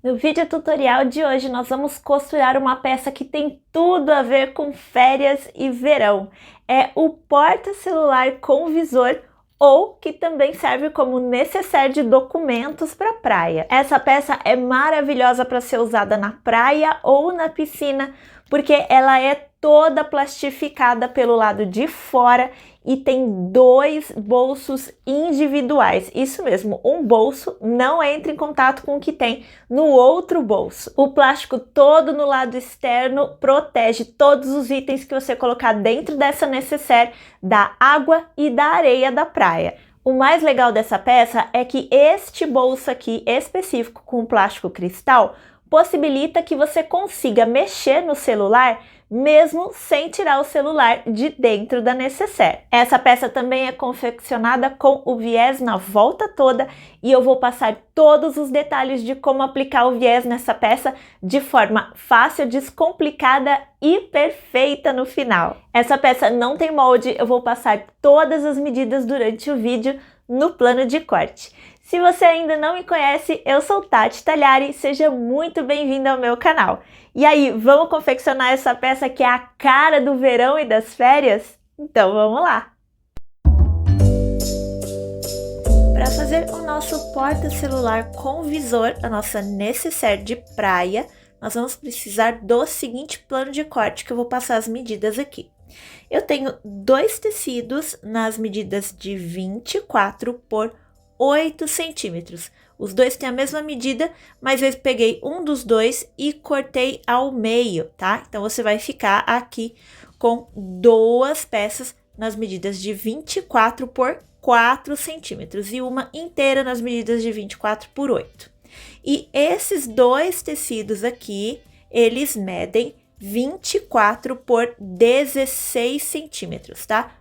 No vídeo tutorial de hoje nós vamos costurar uma peça que tem tudo a ver com férias e verão. É o porta-celular com visor, ou que também serve como necessaire de documentos para praia. Essa peça é maravilhosa para ser usada na praia ou na piscina, porque ela é toda plastificada pelo lado de fora e tem dois bolsos individuais. Isso mesmo, um bolso não entra em contato com o que tem no outro bolso. O plástico todo no lado externo protege todos os itens que você colocar dentro dessa necessaire da água e da areia da praia. O mais legal dessa peça é que este bolso aqui específico com plástico cristal possibilita que você consiga mexer no celular mesmo sem tirar o celular de dentro da necessaire. Essa peça também é confeccionada com o viés na volta toda e eu vou passar todos os detalhes de como aplicar o viés nessa peça de forma fácil, descomplicada e perfeita no final. Essa peça não tem molde, eu vou passar todas as medidas durante o vídeo no plano de corte. Se você ainda não me conhece, eu sou Tati Tagliari, seja muito bem-vindo ao meu canal. E aí, vamos confeccionar essa peça que é a cara do verão e das férias? Então vamos lá! Para fazer o nosso porta-celular com visor, a nossa necessaire de praia, nós vamos precisar do seguinte plano de corte que eu vou passar as medidas aqui. Eu tenho dois tecidos nas medidas de 24 por 8 centímetros. Os dois têm a mesma medida, mas eu peguei um dos dois e cortei ao meio, tá? Então, você vai ficar aqui com duas peças nas medidas de 24 por 4 centímetros e uma inteira nas medidas de 24 por 8. E esses dois tecidos aqui, eles medem 24 por 16 centímetros, tá?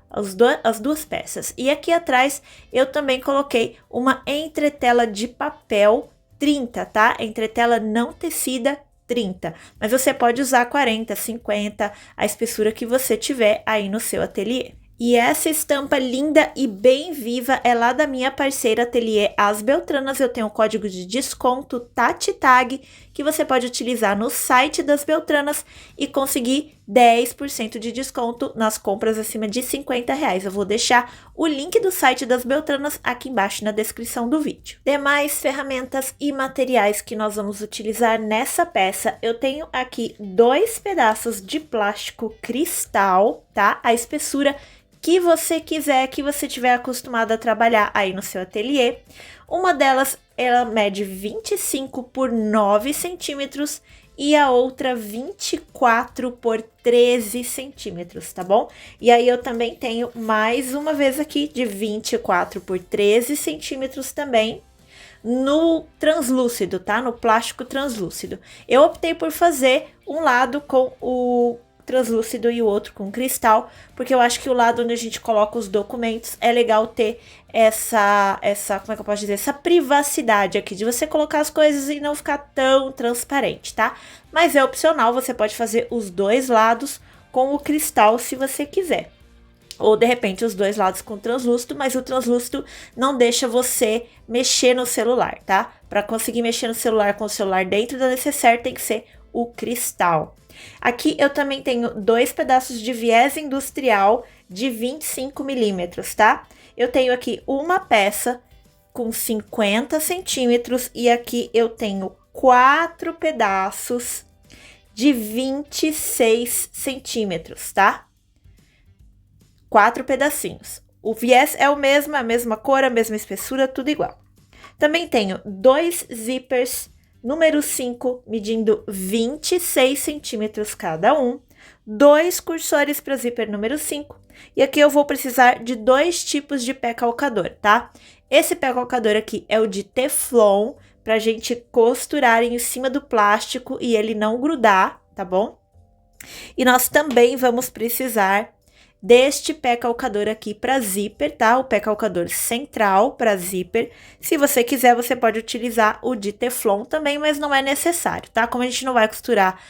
As duas peças. E aqui atrás eu também coloquei uma entretela de papel 30, tá? Entretela não tecida 30, mas você pode usar 40, 50, a espessura que você tiver aí no seu ateliê. E essa estampa linda e bem viva é lá da minha parceira Ateliê As Beltranas. Eu tenho um código de desconto TATITAG que você pode utilizar no site das Beltranas e conseguir 10% de desconto nas compras acima de R$50. Eu vou deixar o link do site das Beltranas aqui embaixo na descrição do vídeo. Demais ferramentas e materiais que nós vamos utilizar nessa peça, eu tenho aqui dois pedaços de plástico cristal, tá? A espessura que você quiser, que você tiver acostumado a trabalhar aí no seu ateliê. Uma delas, ela mede 25 por 9 centímetros e a outra 24 por 13 centímetros, tá bom? E aí eu também tenho mais uma vez aqui de 24 por 13 centímetros também no translúcido, tá? No plástico translúcido. Eu optei por fazer um lado com o translúcido e o outro com cristal, porque eu acho que o lado onde a gente coloca os documentos é legal ter essa, como é que eu posso dizer, essa privacidade aqui, de você colocar as coisas e não ficar tão transparente, tá? Mas é opcional, você pode fazer os dois lados com o cristal se você quiser. Ou, de repente, os dois lados com translúcido, mas o translúcido não deixa você mexer no celular, tá? Para conseguir mexer no celular com o celular dentro da necessaire, tem que ser o cristal. Aqui eu também tenho dois pedaços de viés industrial de 25 milímetros, tá? Eu tenho aqui uma peça com 50 centímetros e aqui eu tenho 4 pedaços de 26 centímetros, tá? 4 pedacinhos. O viés é o mesmo, a mesma cor, a mesma espessura, tudo igual. Também tenho dois zippers número 5, medindo 26 centímetros cada um, dois cursores para zíper número 5, e aqui eu vou precisar de dois tipos de pé calcador, tá? Esse pé calcador aqui é o de Teflon, para a gente costurar em cima do plástico e ele não grudar, tá bom? E nós também vamos precisar deste pé calcador aqui para zíper, tá? O pé calcador central para zíper. Se você quiser, você pode utilizar o de Teflon também, mas não é necessário, tá? Como a gente não vai costurar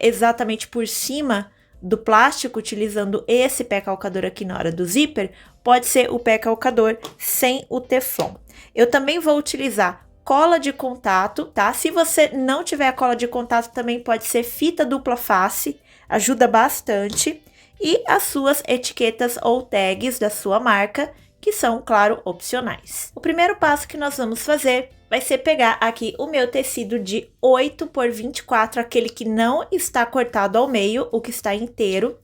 exatamente por cima do plástico, utilizando esse pé calcador aqui na hora do zíper, pode ser o pé calcador sem o Teflon. Eu também vou utilizar cola de contato, tá? Se você não tiver a cola de contato, também pode ser fita dupla face, ajuda bastante. E as suas etiquetas ou tags da sua marca, que são, claro, opcionais. O primeiro passo que nós vamos fazer vai ser pegar aqui o meu tecido de 8 por 24, aquele que não está cortado ao meio, o que está inteiro.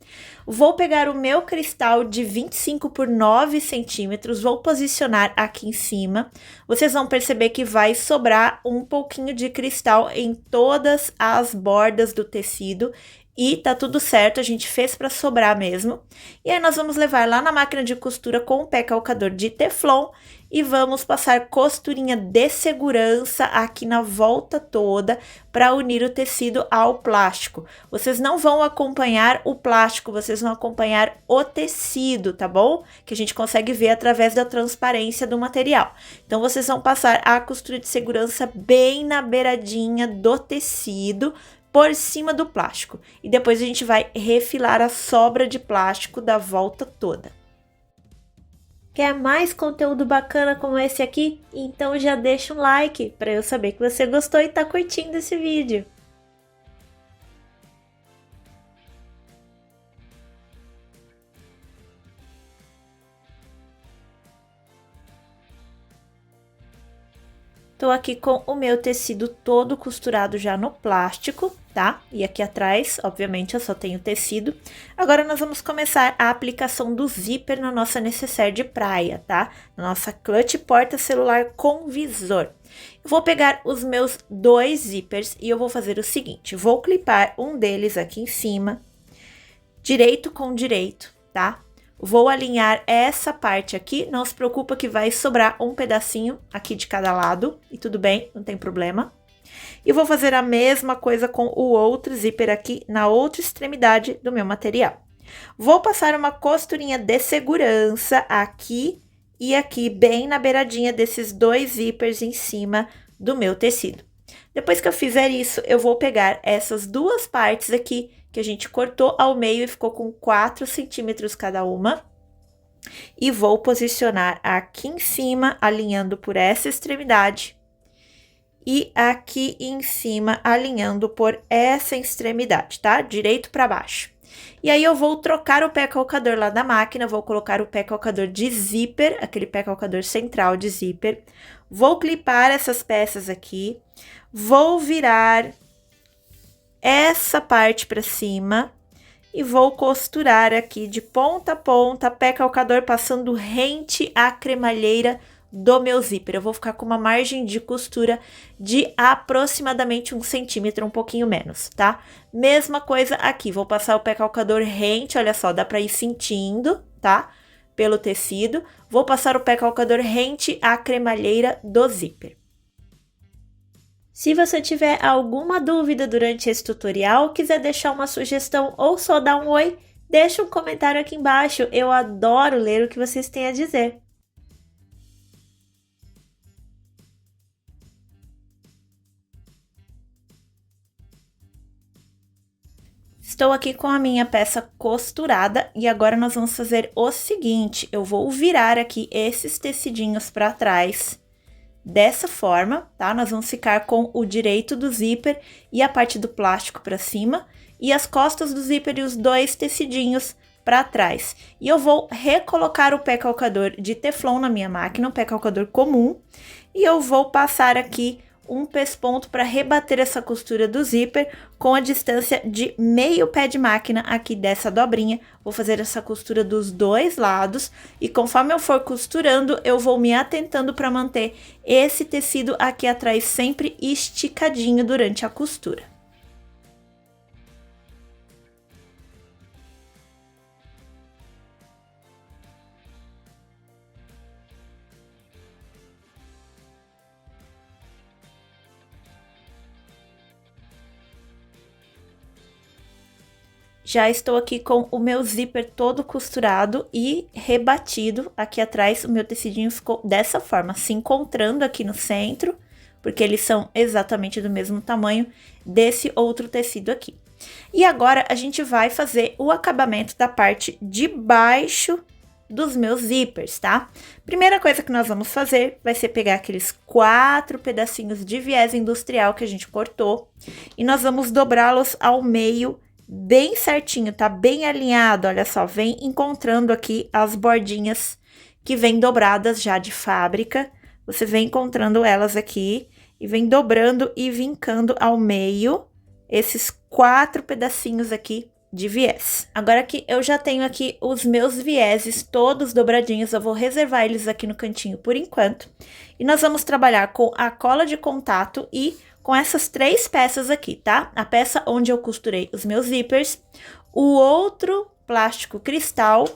Vou pegar o meu cristal de 25 por 9 centímetros, vou posicionar aqui em cima. Vocês vão perceber que vai sobrar um pouquinho de cristal em todas as bordas do tecido. E tá tudo certo, a gente fez para sobrar mesmo. E aí nós vamos levar lá na máquina de costura com o pé calcador de Teflon e vamos passar costurinha de segurança aqui na volta toda para unir o tecido ao plástico. Vocês não vão acompanhar o plástico, vocês vão acompanhar o tecido, tá bom? Que a gente consegue ver através da transparência do material. Então, vocês vão passar a costura de segurança bem na beiradinha do tecido, por cima do plástico. E depois a gente vai refilar a sobra de plástico da volta toda. Quer mais conteúdo bacana como esse aqui? Então já deixa um like para eu saber que você gostou e tá curtindo esse vídeo. Tô aqui com o meu tecido todo costurado já no plástico, tá? E aqui atrás, obviamente, eu só tenho tecido. Agora, nós vamos começar a aplicação do zíper na nossa necessaire de praia, tá? Na nossa clutch porta-celular com visor. Eu vou pegar os meus 2 zippers e eu vou fazer o seguinte. Vou clipar um deles aqui em cima, direito com direito, tá? Vou alinhar essa parte aqui, não se preocupa que vai sobrar um pedacinho aqui de cada lado, e tudo bem, não tem problema. E vou fazer a mesma coisa com o outro zíper aqui na outra extremidade do meu material. Vou passar uma costurinha de segurança aqui e aqui, bem na beiradinha desses 2 zippers em cima do meu tecido. Depois que eu fizer isso, eu vou pegar essas 2 partes aqui, que a gente cortou ao meio e ficou com 4 centímetros cada uma. E vou posicionar aqui em cima, alinhando por essa extremidade. E aqui em cima, alinhando por essa extremidade, tá? Direito para baixo. E aí, eu vou trocar o pé calcador lá da máquina, vou colocar o pé calcador de zíper, aquele pé calcador central de zíper. Vou clipar essas peças aqui, vou virar essa parte para cima e vou costurar aqui de ponta a ponta, pé calcador passando rente à cremalheira do meu zíper. Eu vou ficar com uma margem de costura de aproximadamente 1 centímetro, um pouquinho menos, tá? Mesma coisa aqui, vou passar o pé calcador rente, olha só, dá para ir sentindo, tá? Pelo tecido. Vou passar o pé calcador rente à cremalheira do zíper. Se você tiver alguma dúvida durante esse tutorial, quiser deixar uma sugestão ou só dar um oi, deixa um comentário aqui embaixo. Eu adoro ler o que vocês têm a dizer. Estou aqui com a minha peça costurada e agora nós vamos fazer o seguinte, eu vou virar aqui esses tecidinhos para trás, dessa forma, tá? Nós vamos ficar com o direito do zíper e a parte do plástico para cima e as costas do zíper e os 2 tecidinhos para trás. E eu vou recolocar o pé calcador de Teflon na minha máquina, um pé calcador comum, e eu vou passar aqui um pesponto para rebater essa costura do zíper com a distância de meio pé de máquina aqui dessa dobrinha. Vou fazer essa costura dos 2 lados e conforme eu for costurando, eu vou me atentando para manter esse tecido aqui atrás sempre esticadinho durante a costura. Já estou aqui com o meu zíper todo costurado e rebatido aqui atrás. O meu tecidinho ficou dessa forma, se encontrando aqui no centro, porque eles são exatamente do mesmo tamanho desse outro tecido aqui. E agora, a gente vai fazer o acabamento da parte de baixo dos meus zíperes, tá? Primeira coisa que nós vamos fazer vai ser pegar aqueles 4 pedacinhos de viés industrial que a gente cortou e nós vamos dobrá-los ao meio bem certinho, tá? Bem alinhado, olha só, vem encontrando aqui as bordinhas que vêm dobradas já de fábrica. Você vem encontrando elas aqui e vem dobrando e vincando ao meio esses 4 pedacinhos aqui de viés. Agora que eu já tenho aqui os meus vieses todos dobradinhos, eu vou reservar eles aqui no cantinho por enquanto. E nós vamos trabalhar com a cola de contato e com essas 3 peças aqui, tá? A peça onde eu costurei os meus zíperes, o outro plástico cristal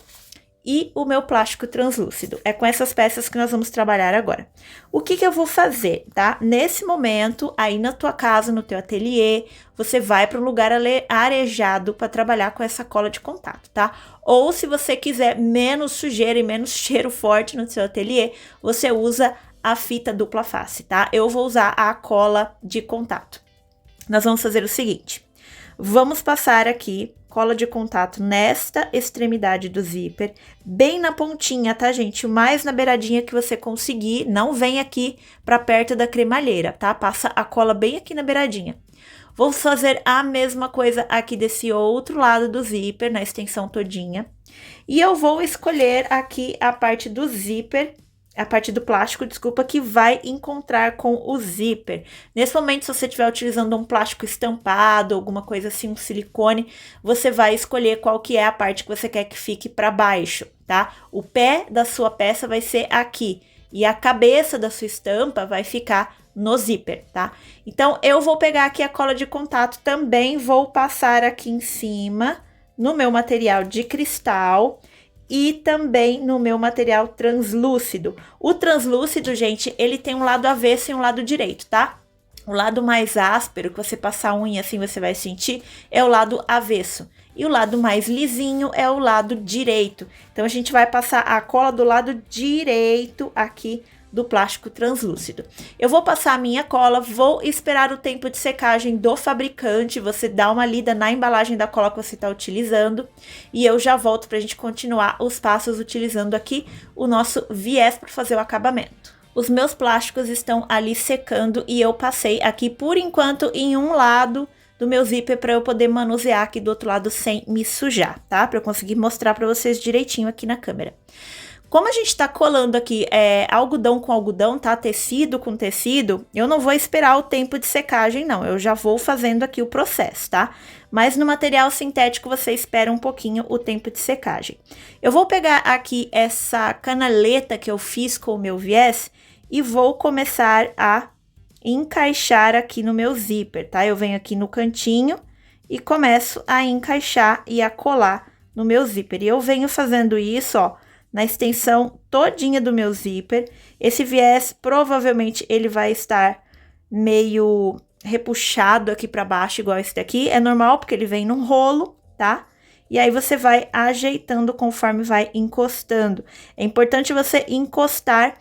e o meu plástico translúcido. É com essas peças que nós vamos trabalhar agora. O que eu vou fazer, tá? Nesse momento, aí na tua casa, no teu ateliê, você vai para um lugar arejado para trabalhar com essa cola de contato, tá? Ou se você quiser menos sujeira e menos cheiro forte no seu ateliê, você usa a fita dupla face, tá? Eu vou usar a cola de contato. Nós vamos fazer o seguinte, vamos passar aqui cola de contato nesta extremidade do zíper, bem na pontinha, tá, gente? O mais na beiradinha que você conseguir, não vem aqui para perto da cremalheira, tá? Passa a cola bem aqui na beiradinha. Vou fazer a mesma coisa aqui desse outro lado do zíper, na extensão todinha. E eu vou escolher aqui a parte do zíper, a parte do plástico, desculpa, que vai encontrar com o zíper. Nesse momento, se você estiver utilizando um plástico estampado, alguma coisa assim, um silicone, você vai escolher qual que é a parte que você quer que fique para baixo, tá? O pé da sua peça vai ser aqui e a cabeça da sua estampa vai ficar no zíper, tá? Então, eu vou pegar aqui a cola de contato, também vou passar aqui em cima no meu material de cristal e também no meu material translúcido. O translúcido, gente, ele tem um lado avesso e um lado direito, tá? O lado mais áspero, que você passar a unha assim você vai sentir, é o lado avesso. E o lado mais lisinho é o lado direito. Então, a gente vai passar a cola do lado direito aqui do plástico translúcido. Eu vou passar a minha cola, vou esperar o tempo de secagem do fabricante, você dá uma lida na embalagem da cola que você está utilizando e eu já volto para a gente continuar os passos utilizando aqui o nosso viés para fazer o acabamento. Os meus plásticos estão ali secando e eu passei aqui por enquanto em um lado do meu zíper para eu poder manusear aqui do outro lado sem me sujar, tá? Para eu conseguir mostrar para vocês direitinho aqui na câmera. Como a gente tá colando aqui algodão com algodão, tá? Tecido com tecido, eu não vou esperar o tempo de secagem, não. Eu já vou fazendo aqui o processo, tá? Mas no material sintético você espera um pouquinho o tempo de secagem. Eu vou pegar aqui essa canaleta que eu fiz com o meu viés e vou começar a encaixar aqui no meu zíper, tá? Eu venho aqui no cantinho e começo a encaixar e a colar no meu zíper. E eu venho fazendo isso, ó, na extensão todinha do meu zíper. Esse viés, provavelmente, ele vai estar meio repuxado aqui para baixo, igual esse daqui. É normal, porque ele vem num rolo, tá? E aí, você vai ajeitando conforme vai encostando. É importante você encostar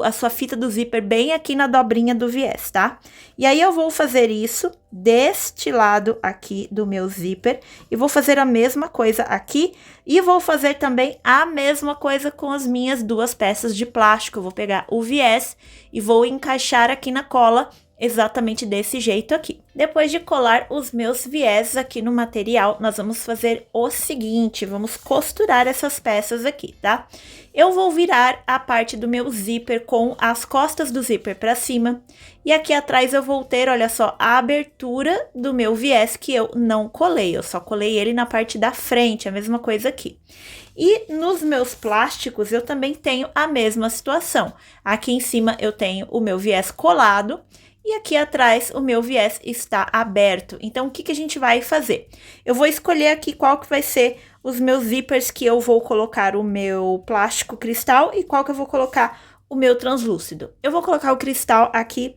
a sua fita do zíper bem aqui na dobrinha do viés, tá? E aí, eu vou fazer isso deste lado aqui do meu zíper e vou fazer a mesma coisa aqui e vou fazer também a mesma coisa com as minhas 2 peças de plástico. Eu vou pegar o viés e vou encaixar aqui na cola exatamente desse jeito aqui. Depois de colar os meus viés aqui no material, nós vamos fazer o seguinte, vamos costurar essas peças aqui, tá? Eu vou virar a parte do meu zíper com as costas do zíper para cima e aqui atrás eu vou ter, olha só, a abertura do meu viés que eu não colei, eu só colei ele na parte da frente, a mesma coisa aqui. E nos meus plásticos eu também tenho a mesma situação. Aqui em cima eu tenho o meu viés colado e aqui atrás o meu viés está aberto. Então, o que a gente vai fazer? Eu vou escolher aqui qual que vai ser os meus zíperes que eu vou colocar o meu plástico cristal e qual que eu vou colocar o meu translúcido. Eu vou colocar o cristal aqui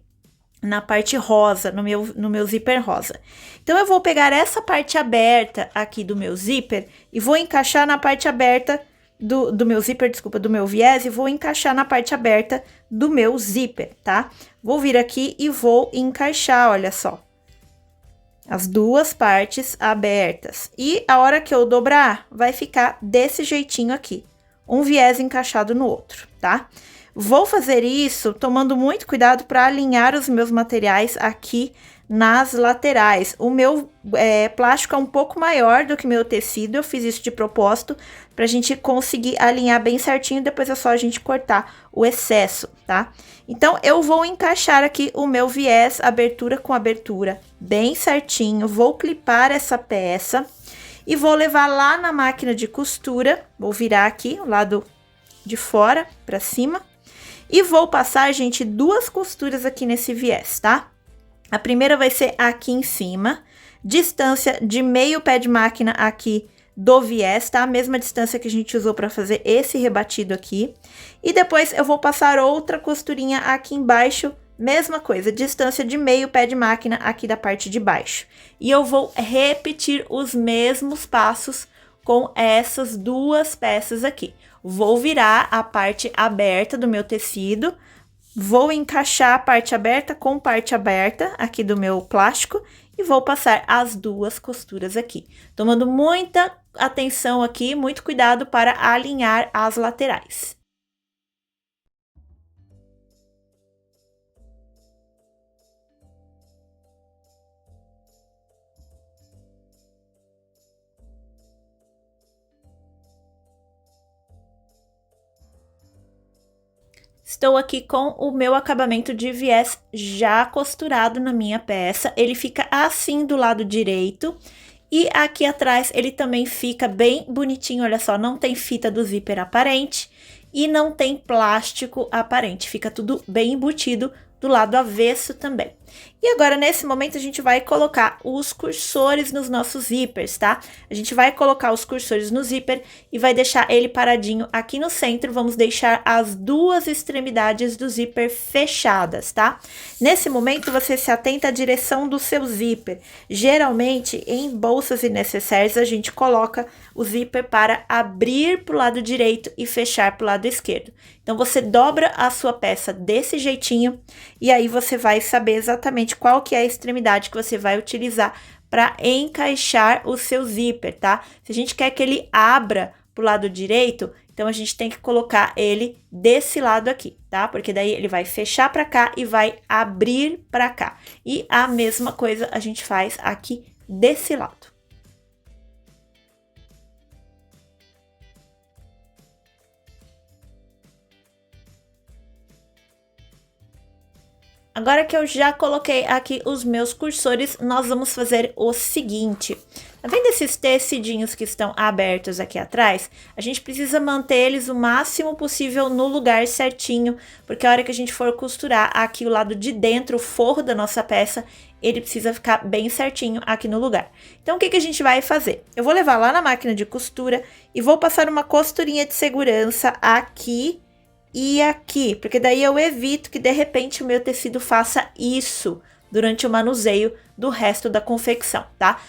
na parte rosa, no meu zíper rosa. Então, eu vou pegar essa parte aberta aqui do meu zíper e vou encaixar na parte aberta do meu zíper, desculpa, do meu viés, e vou encaixar na parte aberta do meu zíper, tá? Vou vir aqui e vou encaixar, olha só. as duas partes abertas. E a hora que eu dobrar, vai ficar desse jeitinho aqui, um viés encaixado no outro, tá? Vou fazer isso tomando muito cuidado para alinhar os meus materiais aqui nas laterais. O meu plástico é um pouco maior do que meu tecido, eu fiz isso de propósito para a gente conseguir alinhar bem certinho, depois é só a gente cortar o excesso, tá? Então, eu vou encaixar aqui o meu viés, abertura com abertura, bem certinho, vou clipar essa peça e vou levar lá na máquina de costura, vou virar aqui o lado de fora para cima. E vou passar, gente, duas costuras aqui nesse viés, tá? A primeira vai ser aqui em cima, distância de meio pé de máquina aqui do viés, tá? A mesma distância que a gente usou para fazer esse rebatido aqui. E depois eu vou passar outra costurinha aqui embaixo, mesma coisa, distância de meio pé de máquina aqui da parte de baixo. E eu vou repetir os mesmos passos com essas duas peças aqui. Vou virar a parte aberta do meu tecido, vou encaixar a parte aberta com parte aberta aqui do meu plástico e vou passar as duas costuras aqui. Tomando muita atenção aqui, muito cuidado para alinhar as laterais. Estou aqui com o meu acabamento de viés já costurado na minha peça. Ele fica assim do lado direito. E aqui atrás ele também fica bem bonitinho, olha só, não tem fita do zíper aparente e não tem plástico aparente. Fica tudo bem embutido do lado avesso também. E agora, nesse momento, a gente vai colocar os cursores nos nossos zíperes, tá? A gente vai colocar os cursores no zíper e vai deixar ele paradinho aqui no centro. Vamos deixar as duas extremidades do zíper fechadas, tá? Nesse momento, você se atenta à direção do seu zíper. Geralmente, em bolsas e necessaires, a gente coloca o zíper para abrir para o lado direito e fechar para o lado esquerdo. Então, você dobra a sua peça desse jeitinho e aí você vai saber exatamente qual que é a extremidade que você vai utilizar para encaixar o seu zíper, tá? Se a gente quer que ele abra pro lado direito, então a gente tem que colocar ele desse lado aqui, tá? Porque daí ele vai fechar para cá e vai abrir para cá. E a mesma coisa a gente faz aqui desse lado. Agora que eu já coloquei aqui os meus cursores, nós vamos fazer o seguinte. Tá vendo esses tecidinhos que estão abertos aqui atrás? A gente precisa manter eles o máximo possível no lugar certinho, porque a hora que a gente for costurar aqui o lado de dentro, o forro da nossa peça, ele precisa ficar bem certinho aqui no lugar. Então, o que que a gente vai fazer? Eu vou levar lá na máquina de costura e vou passar uma costurinha de segurança aqui e aqui, porque daí eu evito que de repente o meu tecido faça isso durante o manuseio do resto da confecção, tá?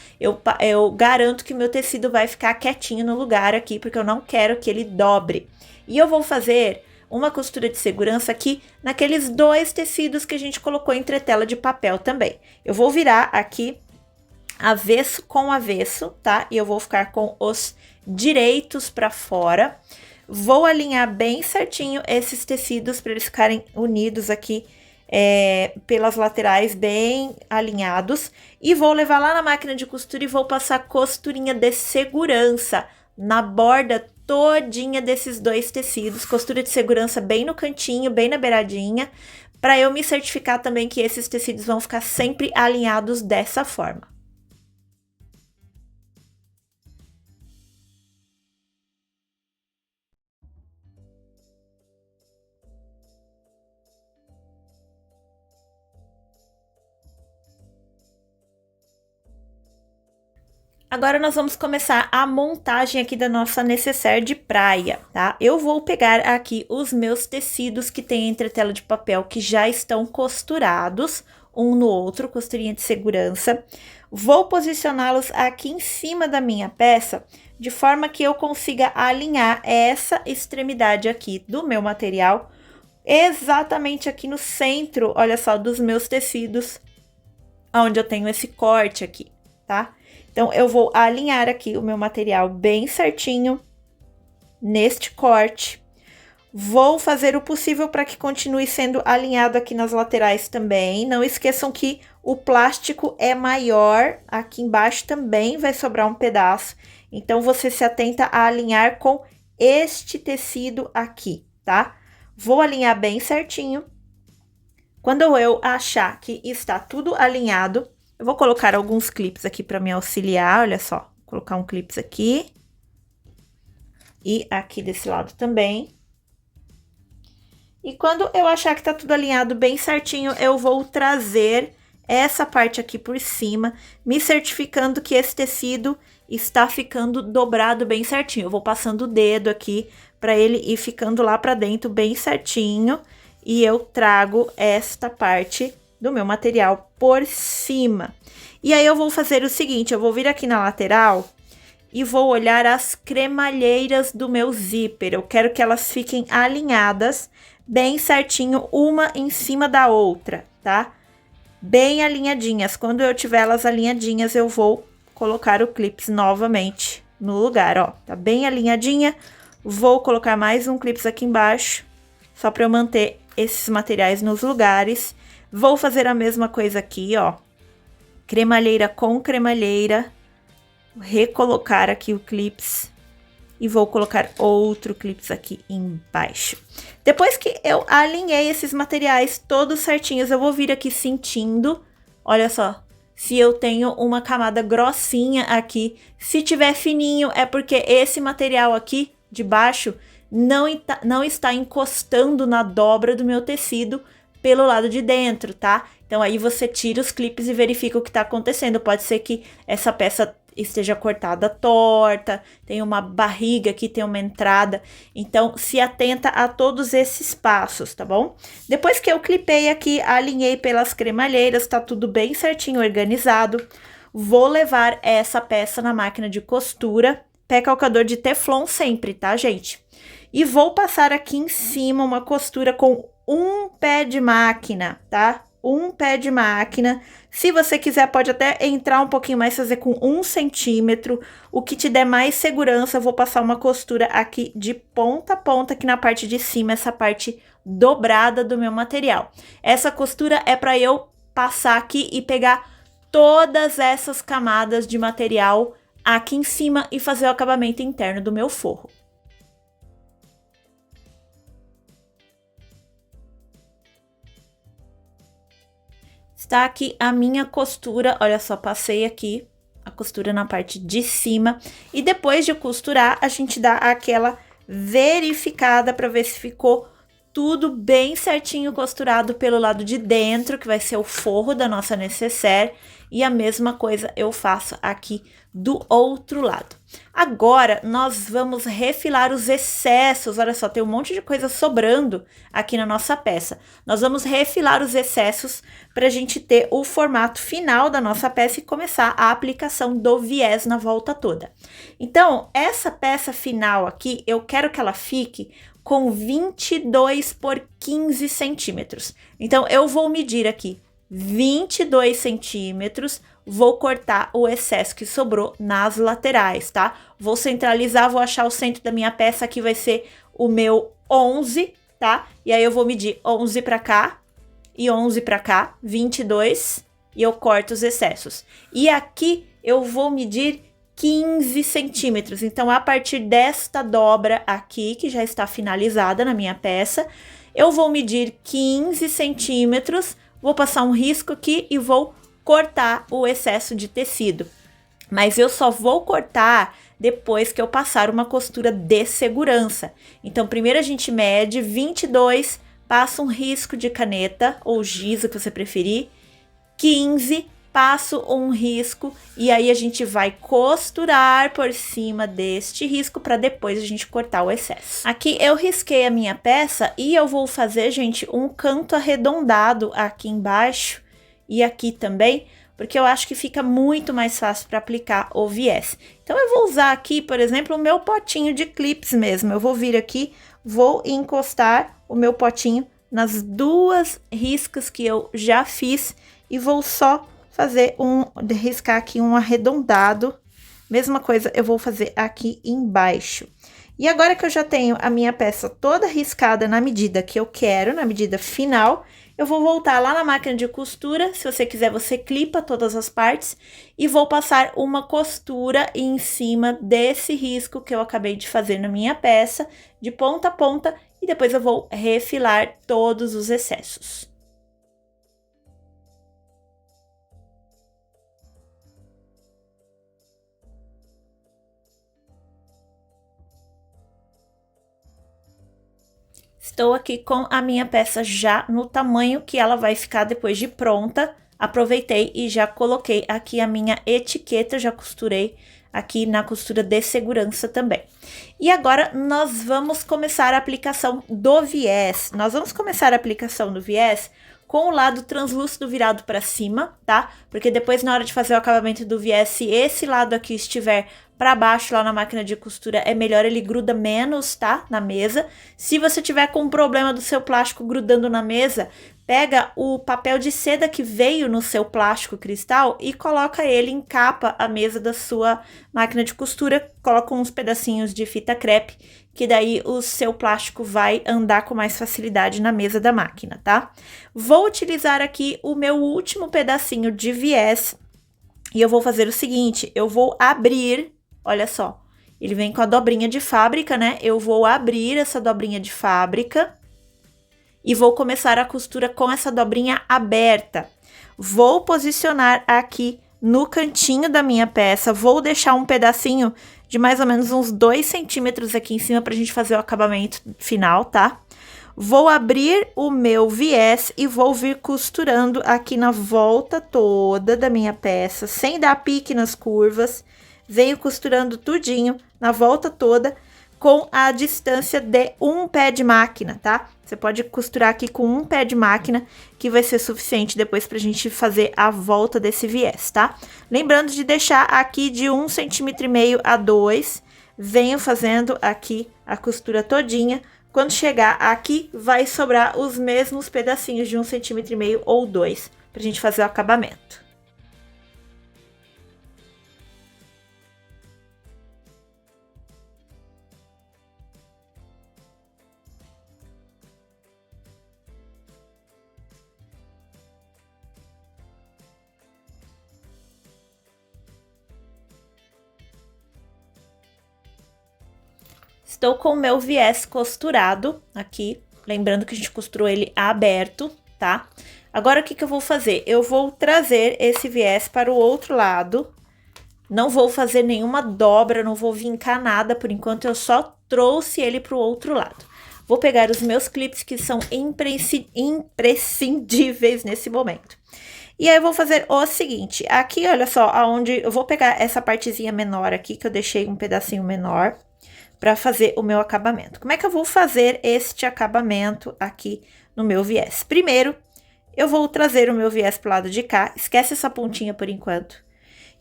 Eu garanto que meu tecido vai ficar quietinho no lugar aqui, porque eu não quero que ele dobre. E eu vou fazer uma costura de segurança aqui naqueles dois tecidos que a gente colocou em entretela de papel também. Eu vou virar aqui avesso com avesso, tá? E eu vou ficar com os direitos para fora. Vou alinhar bem certinho esses tecidos para eles ficarem unidos aqui pelas laterais, bem alinhados. E vou levar lá na máquina de costura e vou passar costurinha de segurança na borda todinha desses dois tecidos. Costura de segurança bem no cantinho, bem na beiradinha, para eu me certificar também que esses tecidos vão ficar sempre alinhados dessa forma. Agora nós vamos começar a montagem aqui da nossa necessaire de praia, tá? Eu vou pegar aqui os meus tecidos que tem entretela de papel que já estão costurados, um no outro, costurinha de segurança. Vou posicioná-los aqui em cima da minha peça, de forma que eu consiga alinhar essa extremidade aqui do meu material, exatamente aqui no centro, olha só, dos meus tecidos, onde eu tenho esse corte aqui. tá? Então, eu vou alinhar aqui o meu material bem certinho neste corte. Vou fazer o possível para que continue sendo alinhado aqui nas laterais também. Não esqueçam que o plástico é maior, aqui embaixo também vai sobrar um pedaço. Então, você se atenta a alinhar com este tecido aqui, tá? Vou alinhar bem certinho. Quando eu achar que está tudo alinhado, eu vou colocar alguns clipes aqui para me auxiliar, olha só. Vou colocar um clipes aqui. E aqui desse lado também. E quando eu achar que tá tudo alinhado bem certinho, eu vou trazer essa parte aqui por cima, me certificando que esse tecido está ficando dobrado bem certinho. Eu vou passando o dedo aqui para ele ir ficando lá para dentro bem certinho. E eu trago esta parte do meu material por cima. E aí eu vou fazer o seguinte, eu vou vir aqui na lateral e vou olhar as cremalheiras do meu zíper. Eu quero que elas fiquem alinhadas bem certinho, uma em cima da outra, tá? Bem alinhadinhas. Quando eu tiver elas alinhadinhas, eu vou colocar o clips novamente no lugar, ó. Tá bem alinhadinha. Vou colocar mais um clips aqui embaixo, só para eu manter esses materiais nos lugares. Vou fazer a mesma coisa aqui, ó. Cremalheira com cremalheira. Recolocar aqui o clips. E vou colocar outro clips aqui embaixo. Depois que eu alinhei esses materiais todos certinhos, eu vou vir aqui sentindo, olha só, se eu tenho uma camada grossinha aqui. Se tiver fininho, é porque esse material aqui de baixo não está encostando na dobra do meu tecido pelo lado de dentro, tá? Então, aí você tira os clipes e verifica o que tá acontecendo. Pode ser que essa peça esteja cortada torta, tem uma barriga aqui, tem uma entrada. Então, se atenta a todos esses passos, tá bom? Depois que eu clipei aqui, alinhei pelas cremalheiras, tá tudo bem certinho, organizado. Vou levar essa peça na máquina de costura, pé calcador de teflon sempre, tá, gente? E vou passar aqui em cima uma costura com um pé de máquina, tá? Um pé de máquina. Se você quiser, pode até entrar um pouquinho mais, fazer com 1 centímetro. O que te der mais segurança, eu vou passar uma costura aqui de ponta a ponta, aqui na parte de cima, essa parte dobrada do meu material. Essa costura é para eu passar aqui e pegar todas essas camadas de material aqui em cima e fazer o acabamento interno do meu forro. Está aqui a minha costura, olha só, passei aqui a costura na parte de cima. E depois de costurar, a gente dá aquela verificada para ver se ficou tudo bem certinho costurado pelo lado de dentro, que vai ser o forro da nossa necessaire. E a mesma coisa eu faço aqui do outro lado. Agora, nós vamos refilar os excessos. Olha só, tem um monte de coisa sobrando aqui na nossa peça. Nós vamos refilar os excessos para a gente ter o formato final da nossa peça e começar a aplicação do viés na volta toda. Então, essa peça final aqui, eu quero que ela fique com 22 por 15 centímetros. Então, eu vou medir aqui 22 centímetros, vou cortar o excesso que sobrou nas laterais, tá? Vou centralizar, vou achar o centro da minha peça, aqui vai ser o meu 11, tá? E aí eu vou medir 11 pra cá e 11 pra cá, 22, e eu corto os excessos. E aqui eu vou medir 15 centímetros, então a partir desta dobra aqui, que já está finalizada na minha peça, eu vou medir 15 centímetros, vou passar um risco aqui e vou cortar o excesso de tecido. Mas eu só vou cortar depois que eu passar uma costura de segurança. Então, primeiro a gente mede 22, passa um risco de caneta ou giz, o que você preferir, 15, passo um risco e aí a gente vai costurar por cima deste risco para depois a gente cortar o excesso. Aqui eu risquei a minha peça e eu vou fazer, gente, um canto arredondado aqui embaixo e aqui também, porque eu acho que fica muito mais fácil para aplicar o viés. Então eu vou usar aqui, por exemplo, o meu potinho de clips mesmo. Eu vou vir aqui, vou encostar o meu potinho nas duas riscas que eu já fiz e vou só riscar aqui um arredondado. Mesma coisa eu vou fazer aqui embaixo. E agora que eu já tenho a minha peça toda riscada na medida que eu quero, na medida final, eu vou voltar lá na máquina de costura. Se você quiser, você clipa todas as partes e vou passar uma costura em cima desse risco que eu acabei de fazer na minha peça, de ponta a ponta, e depois eu vou refilar todos os excessos. Estou aqui com a minha peça já no tamanho que ela vai ficar depois de pronta. Aproveitei e já coloquei aqui a minha etiqueta, já costurei aqui na costura de segurança também. E agora nós vamos começar a aplicação do viés. Nós vamos começar a aplicação do viés com o lado translúcido virado para cima, tá? Porque depois, na hora de fazer o acabamento do viés, se esse lado aqui estiver para baixo lá na máquina de costura, é melhor, ele gruda menos, tá? Na mesa. Se você tiver com um problema do seu plástico grudando na mesa, pega o papel de seda que veio no seu plástico cristal e coloca ele, encapa a mesa da sua máquina de costura, coloca uns pedacinhos de fita crepe, que daí o seu plástico vai andar com mais facilidade na mesa da máquina, tá? Vou utilizar aqui o meu último pedacinho de viés e eu vou fazer o seguinte, eu vou abrir, olha só, ele vem com a dobrinha de fábrica, né? Eu vou abrir essa dobrinha de fábrica e vou começar a costura com essa dobrinha aberta. Vou posicionar aqui no cantinho da minha peça, vou deixar um pedacinho de mais ou menos uns 2 centímetros aqui em cima pra gente fazer o acabamento final, tá? Vou abrir o meu viés e vou vir costurando aqui na volta toda da minha peça, sem dar pique nas curvas. Venho costurando tudinho na volta toda com a distância de um pé de máquina, tá? Você pode costurar aqui com um pé de máquina, que vai ser suficiente depois pra gente fazer a volta desse viés, tá? Lembrando de deixar aqui de 1,5 cm a 2, venho fazendo aqui a costura todinha. Quando chegar aqui, vai sobrar os mesmos pedacinhos de 1,5 cm ou 2, pra gente fazer o acabamento. Estou com o meu viés costurado aqui, lembrando que a gente costurou ele aberto, tá? Agora, o que que eu vou fazer? Eu vou trazer esse viés para o outro lado, não vou fazer nenhuma dobra, não vou vincar nada, por enquanto eu só trouxe ele para o outro lado. Vou pegar os meus clips, que são imprescindíveis nesse momento. E aí, eu vou fazer o seguinte, aqui, olha só, aonde eu vou pegar essa partezinha menor aqui, que eu deixei um pedacinho menor, para fazer o meu acabamento. Como é que eu vou fazer este acabamento aqui no meu viés? Primeiro, eu vou trazer o meu viés pro lado de cá, esquece essa pontinha por enquanto,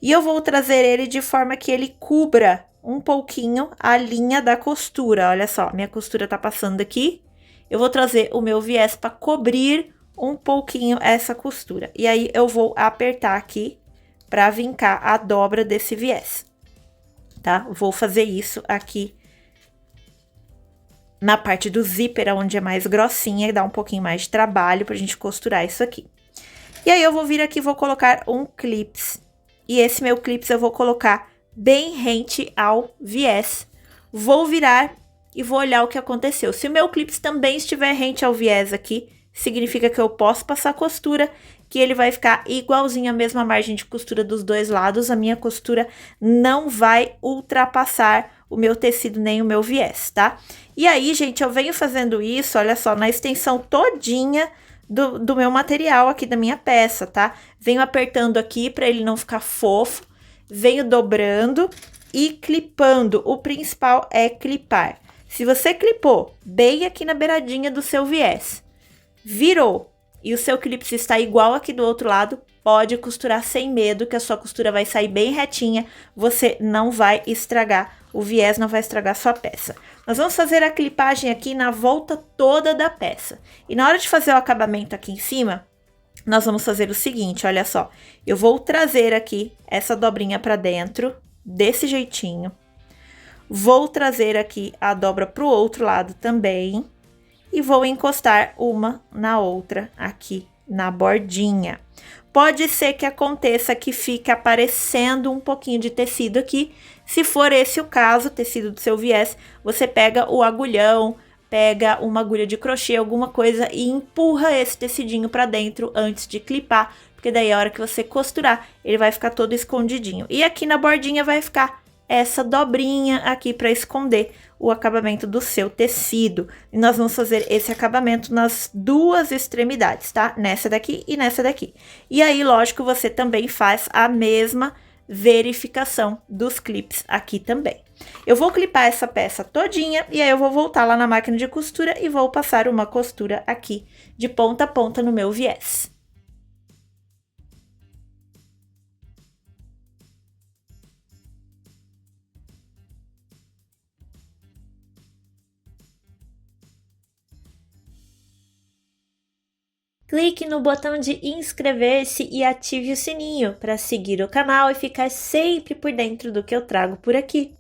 e eu vou trazer ele de forma que ele cubra um pouquinho a linha da costura. Olha só, minha costura tá passando aqui, eu vou trazer o meu viés para cobrir um pouquinho essa costura, e aí eu vou apertar aqui para vincar a dobra desse viés, tá? Vou fazer isso aqui na parte do zíper, onde é mais grossinha, e dá um pouquinho mais de trabalho pra gente costurar isso aqui. E aí, eu vou vir aqui e vou colocar um clips. E esse meu clips eu vou colocar bem rente ao viés. Vou virar e vou olhar o que aconteceu. Se o meu clips também estiver rente ao viés aqui, significa que eu posso passar costura, que ele vai ficar igualzinho a mesma margem de costura dos dois lados. A minha costura não vai ultrapassar o meu tecido nem o meu viés, tá? E aí, gente, eu venho fazendo isso, olha só, na extensão todinha do meu material aqui, da minha peça, tá? Venho apertando aqui para ele não ficar fofo, venho dobrando e clipando. O principal é clipar. Se você clipou bem aqui na beiradinha do seu viés, virou e o seu clipe está igual aqui do outro lado, pode costurar sem medo, que a sua costura vai sair bem retinha, você não vai estragar, o viés não vai estragar a sua peça. Nós vamos fazer a clipagem aqui na volta toda da peça. E na hora de fazer o acabamento aqui em cima, nós vamos fazer o seguinte, olha só. Eu vou trazer aqui essa dobrinha para dentro, desse jeitinho. Vou trazer aqui a dobra para o outro lado também. E vou encostar uma na outra aqui na bordinha. Pode ser que aconteça que fique aparecendo um pouquinho de tecido aqui. Se for esse o caso, tecido do seu viés, você pega o agulhão, pega uma agulha de crochê, alguma coisa e empurra esse tecidinho para dentro antes de clipar, porque daí a hora que você costurar, ele vai ficar todo escondidinho. E aqui na bordinha vai ficar essa dobrinha aqui para esconder o acabamento do seu tecido. E nós vamos fazer esse acabamento nas duas extremidades, tá? Nessa daqui e nessa daqui. E aí, lógico, você também faz a mesma verificação dos clips aqui também. Eu vou clipar essa peça todinha e aí eu vou voltar lá na máquina de costura e vou passar uma costura aqui de ponta a ponta no meu viés. Clique no botão de inscrever-se e ative o sininho para seguir o canal e ficar sempre por dentro do que eu trago por aqui.